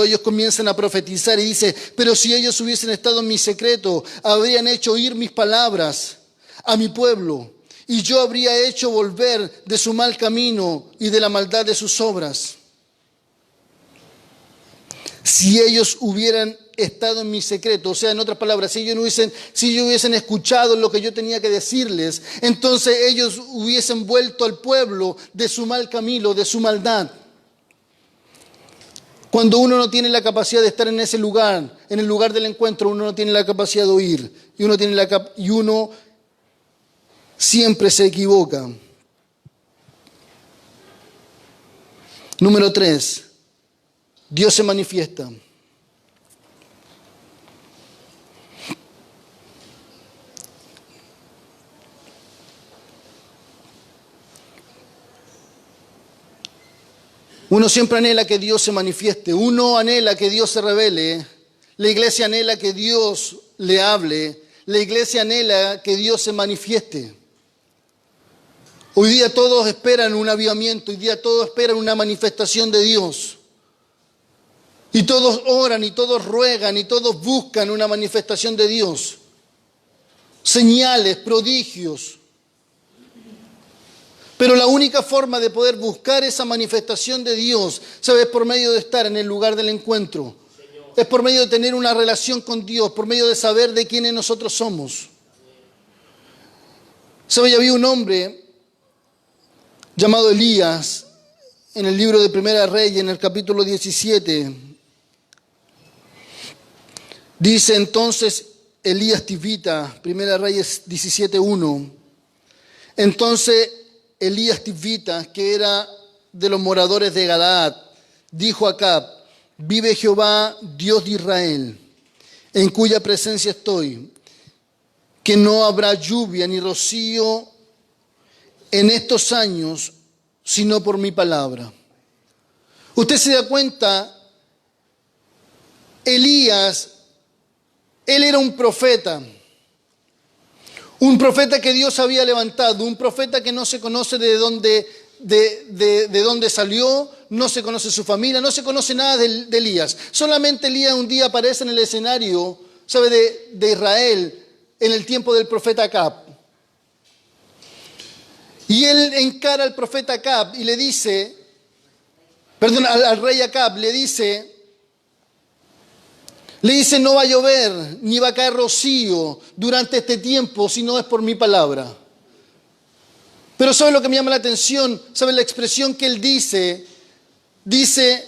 ellos comienzan a profetizar y dice, pero si ellos hubiesen estado en mi secreto, habrían hecho oír mis palabras a mi pueblo, y yo habría hecho volver de su mal camino y de la maldad de sus obras. Si ellos hubieran estado en mi secreto, o sea, en otras palabras, si ellos hubiesen escuchado lo que yo tenía que decirles, entonces ellos hubiesen vuelto al pueblo de su mal camino, de su maldad. Cuando uno no tiene la capacidad de estar en ese lugar, en el lugar del encuentro, uno no tiene la capacidad de oír, y uno siempre se equivoca. Número 3. Dios se manifiesta. Uno siempre anhela que Dios se manifieste. Uno anhela que Dios se revele. La iglesia anhela que Dios le hable. La iglesia anhela que Dios se manifieste. Hoy día todos esperan un avivamiento. Hoy día todos esperan una manifestación de Dios. Y todos oran, y todos ruegan, y todos buscan una manifestación de Dios. Señales, prodigios. Pero la única forma de poder buscar esa manifestación de Dios, ¿sabes? Es por medio de estar en el lugar del encuentro. Es por medio de tener una relación con Dios, por medio de saber de quiénes nosotros somos. ¿Sabes? Había un hombre llamado Elías en el libro de Primera Reyes, en el capítulo 17. Dice entonces Elías Tisbita, Primera Reyes 17:1. Entonces Elías Tisbita, que era de los moradores de Galaad, dijo a Acab, vive Jehová, Dios de Israel, en cuya presencia estoy, que no habrá lluvia ni rocío en estos años, sino por mi palabra. Usted se da cuenta, Elías, él era un profeta que Dios había levantado, un profeta que no se conoce de dónde salió, no se conoce su familia, no se conoce nada de Elías. Solamente Elías un día aparece en el escenario, ¿sabe? de Israel en el tiempo del profeta Acab. Y él encara al profeta Acab y le dice, al rey Acab le dice, no va a llover, ni va a caer rocío durante este tiempo, si no es por mi palabra. Pero ¿sabe lo que me llama la atención? ¿Sabe la expresión que él dice? Dice,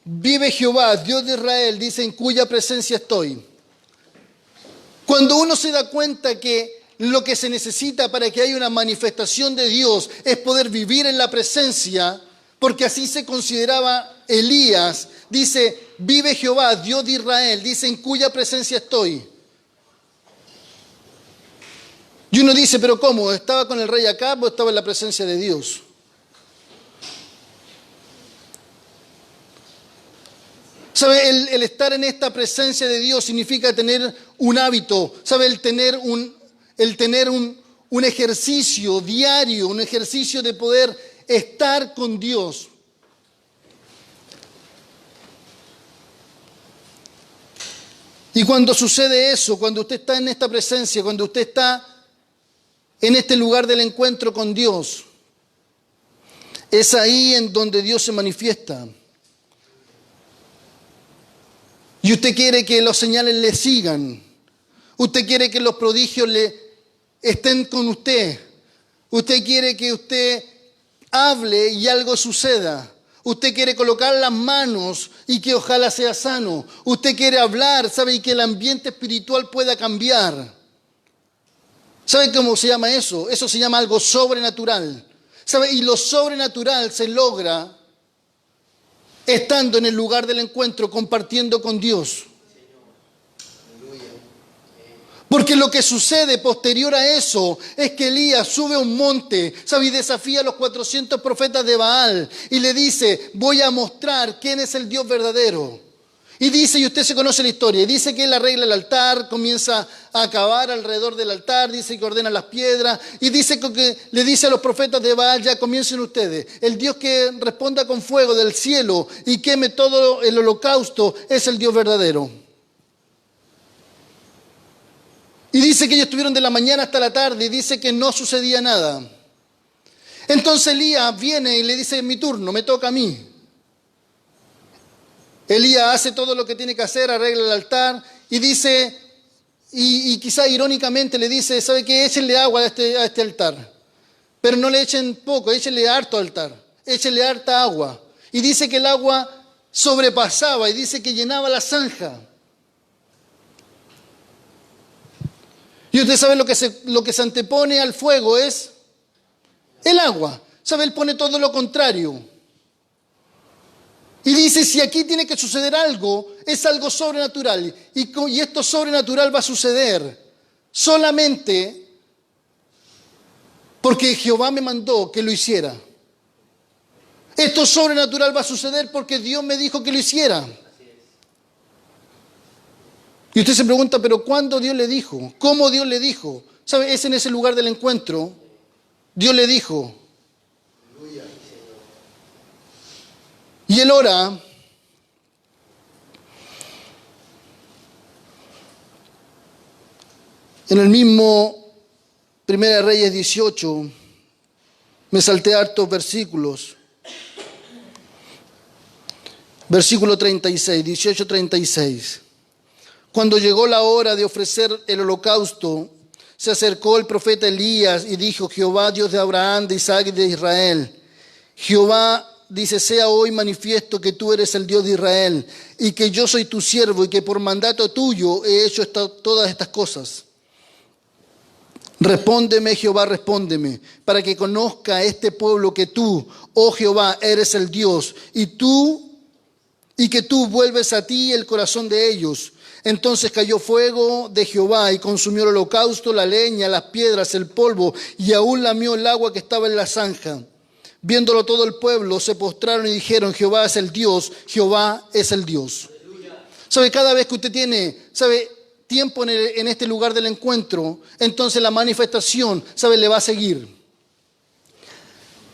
vive Jehová, Dios de Israel, dice, en cuya presencia estoy. Cuando uno se da cuenta que lo que se necesita para que haya una manifestación de Dios es poder vivir en la presencia, porque así se consideraba Elías. Dice, vive Jehová, Dios de Israel, dice, en cuya presencia estoy. Y uno dice, pero ¿cómo? ¿Estaba con el rey Acab o estaba en la presencia de Dios? ¿Sabe? El estar en esta presencia de Dios significa tener un hábito, ¿sabe? El tener un ejercicio diario, un ejercicio de poder estar con Dios. Y cuando sucede eso, cuando usted está en esta presencia, cuando usted está en este lugar del encuentro con Dios, es ahí en donde Dios se manifiesta. Y usted quiere que los señales le sigan. Usted quiere que los prodigios estén con usted. Usted quiere que usted hable y algo suceda. Usted quiere colocar las manos y que ojalá sea sano. Usted quiere hablar, ¿sabe? Y que el ambiente espiritual pueda cambiar. ¿Sabe cómo se llama eso? Eso se llama algo sobrenatural. ¿Sabe? Y lo sobrenatural se logra estando en el lugar del encuentro, compartiendo con Dios. Porque lo que sucede posterior a eso es que Elías sube a un monte, ¿sabe? Y desafía a los 400 profetas de Baal y le dice, voy a mostrar quién es el Dios verdadero. Y dice, y usted se conoce la historia, y dice que él arregla el altar, comienza a acabar alrededor del altar, dice que ordena las piedras, y dice que le dice a los profetas de Baal, ya comiencen ustedes. El Dios que responda con fuego del cielo y queme todo el holocausto es el Dios verdadero. Y dice que ellos estuvieron de la mañana hasta la tarde y dice que no sucedía nada. Entonces Elías viene y le dice, mi turno, me toca a mí. Elías hace todo lo que tiene que hacer, arregla el altar y dice, y quizá irónicamente le dice, ¿sabe qué? Échenle agua a este altar. Pero no le echen poco, échenle harto altar, échenle harta agua. Y dice que el agua sobrepasaba y dice que llenaba la zanja. Y usted sabe lo que se antepone al fuego es el agua. ¿Sabe? Él pone todo lo contrario. Y dice, si aquí tiene que suceder algo, es algo sobrenatural. Y esto sobrenatural va a suceder solamente porque Jehová me mandó que lo hiciera. Esto sobrenatural va a suceder porque Dios me dijo que lo hiciera. Y usted se pregunta, ¿pero cuándo Dios le dijo? ¿Cómo Dios le dijo? ¿Sabe? Es en ese lugar del encuentro. Dios le dijo. Y él ora. En el mismo Primera de Reyes 18, me salté hartos versículos. Versículo 36, 18:36. Cuando llegó la hora de ofrecer el holocausto, se acercó el profeta Elías y dijo, Jehová, Dios de Abraham, de Isaac y de Israel, Jehová dice, sea hoy manifiesto que tú eres el Dios de Israel y que yo soy tu siervo y que por mandato tuyo he hecho todas estas cosas. Respóndeme, Jehová, respóndeme, para que conozca este pueblo que tú, oh Jehová, eres el Dios y que tú vuelves a ti el corazón de ellos. Entonces cayó fuego de Jehová y consumió el holocausto, la leña, las piedras, el polvo y aún lamió el agua que estaba en la zanja. Viéndolo todo el pueblo, se postraron y dijeron, Jehová es el Dios, Jehová es el Dios. ¿Sabe? Cada vez que usted tiene, tiempo en este lugar del encuentro, entonces la manifestación, le va a seguir.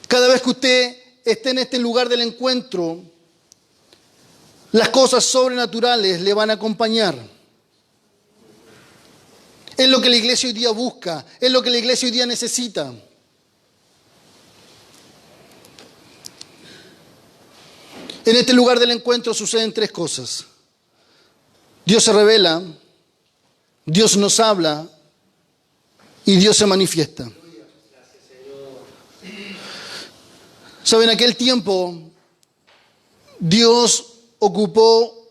Cada vez que usted esté en este lugar del encuentro, las cosas sobrenaturales le van a acompañar. Es lo que la iglesia hoy día busca, es lo que la iglesia hoy día necesita. En este lugar del encuentro suceden tres cosas. Dios se revela, Dios nos habla y Dios se manifiesta. En aquel tiempo Dios ocupó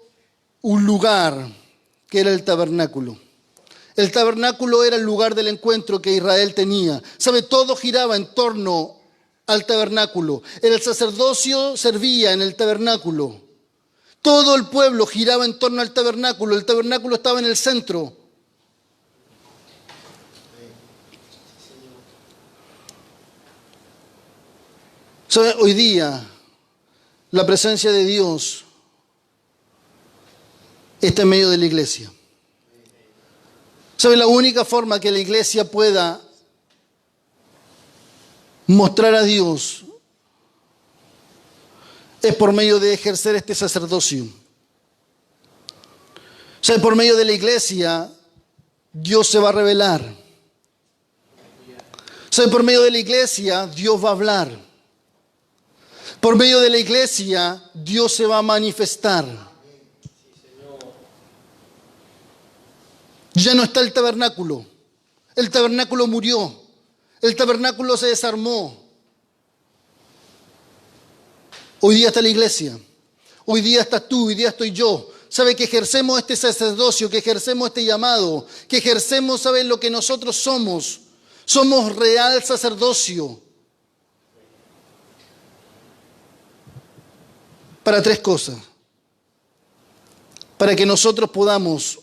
un lugar que era el tabernáculo. El tabernáculo era el lugar del encuentro que Israel tenía. Todo giraba en torno al tabernáculo. El sacerdocio servía en el tabernáculo. Todo el pueblo giraba en torno al tabernáculo. El tabernáculo estaba en el centro. ¿Sabe? Hoy día la presencia de Dios está en medio de la iglesia. ¿Sabe? La única forma que la iglesia pueda mostrar a Dios es por medio de ejercer este sacerdocio. ¿Sabe? Por medio de la iglesia Dios se va a revelar. ¿Sabe? Por medio de la iglesia Dios va a hablar. Por medio de la iglesia Dios se va a manifestar. Ya no está el tabernáculo. El tabernáculo murió. El tabernáculo se desarmó. Hoy día está la iglesia. Hoy día estás tú, hoy día estoy yo. ¿Sabe? Que ejercemos este sacerdocio, que ejercemos este llamado, que ejercemos, ¿sabe? Lo que nosotros somos. Somos real sacerdocio. Para tres cosas. Para que nosotros podamos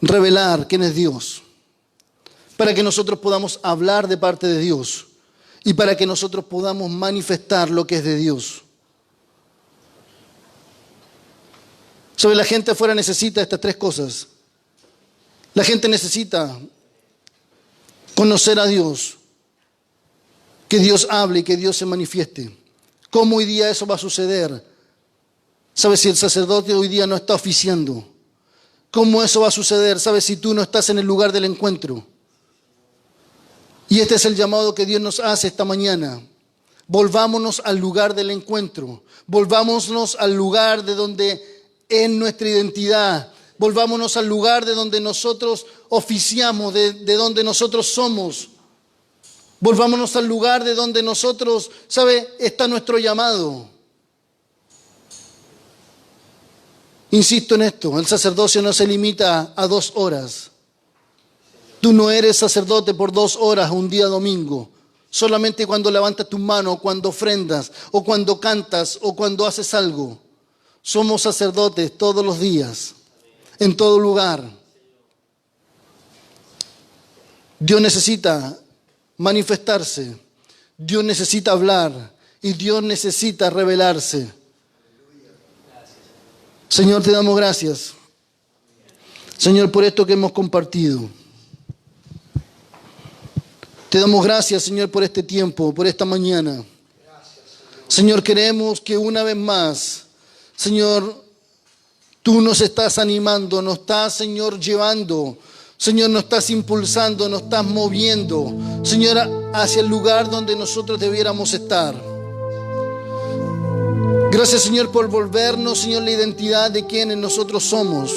revelar quién es Dios. Para que nosotros podamos hablar de parte de Dios. Y para que nosotros podamos manifestar lo que es de Dios. ¿Sabe? La gente afuera necesita estas tres cosas. La gente necesita conocer a Dios. Que Dios hable y que Dios se manifieste. ¿Cómo hoy día eso va a suceder? ¿Sabes? Si el sacerdote hoy día no está oficiando. ¿Cómo eso va a suceder? ¿Sabes? Si tú no estás en el lugar del encuentro. Y este es el llamado que Dios nos hace esta mañana. Volvámonos al lugar del encuentro. Volvámonos al lugar de donde es nuestra identidad. Volvámonos al lugar de donde nosotros oficiamos, de donde nosotros somos. Volvámonos al lugar de donde nosotros, ¿sabe? Está nuestro llamado. Insisto en esto, el sacerdocio no se limita a 2 horas. Tú no eres sacerdote por 2 horas un día domingo. Solamente cuando levantas tu mano, cuando ofrendas, o cuando cantas, o cuando haces algo. Somos sacerdotes todos los días, en todo lugar. Dios necesita manifestarse, Dios necesita hablar y Dios necesita revelarse. Señor, te damos gracias. Señor, por esto que hemos compartido. Te damos gracias, Señor, por este tiempo, por esta mañana. Señor, queremos que una vez más, Señor, tú nos estás animando, nos estás, Señor, llevando. Señor, nos estás impulsando, nos estás moviendo, Señor, hacia el lugar donde nosotros debiéramos estar. Gracias, Señor, por volvernos, Señor, la identidad de quienes nosotros somos.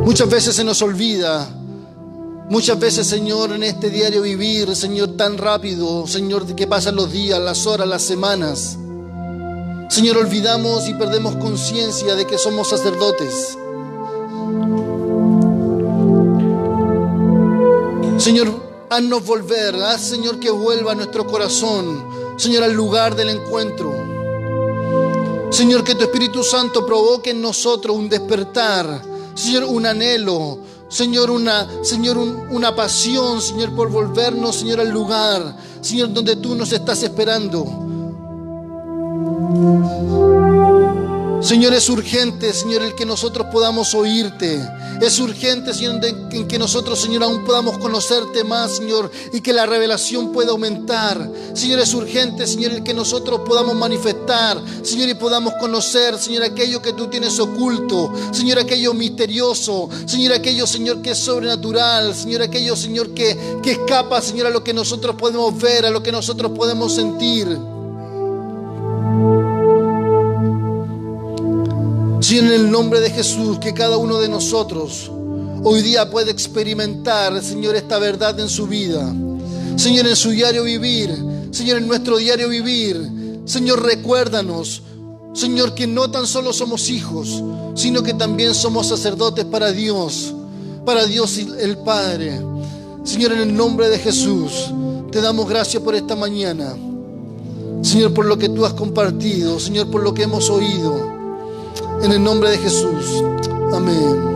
Muchas veces se nos olvida, muchas veces, Señor, en este diario vivir, Señor, tan rápido, Señor, que pasan los días, las horas, las semanas. Señor, olvidamos y perdemos conciencia de que somos sacerdotes. Señor, haznos volver, haz, Señor, que vuelva nuestro corazón, Señor, al lugar del encuentro. Señor, que tu Espíritu Santo provoque en nosotros un despertar, Señor, un anhelo, Señor, una pasión, Señor, por volvernos, Señor, al lugar, Señor, donde tú nos estás esperando. Señor, es urgente, Señor, el que nosotros podamos oírte. Es urgente, Señor, en que nosotros, Señor, aún podamos conocerte más, Señor, y que la revelación pueda aumentar. Señor, es urgente, Señor, el que nosotros podamos manifestar, Señor, y podamos conocer, Señor, aquello que tú tienes oculto, Señor, aquello misterioso, Señor, aquello, Señor, que es sobrenatural, Señor, aquello, Señor, que escapa, Señor, a lo que nosotros podemos ver, a lo que nosotros podemos sentir. Señor, en el nombre de Jesús, que cada uno de nosotros hoy día pueda experimentar, Señor, esta verdad en su vida. Señor, en su diario vivir, Señor, en nuestro diario vivir. Señor, recuérdanos, Señor, que no tan solo somos hijos, sino que también somos sacerdotes para Dios el Padre. Señor, en el nombre de Jesús, te damos gracias por esta mañana. Señor, por lo que tú has compartido, Señor, por lo que hemos oído. En el nombre de Jesús. Amén.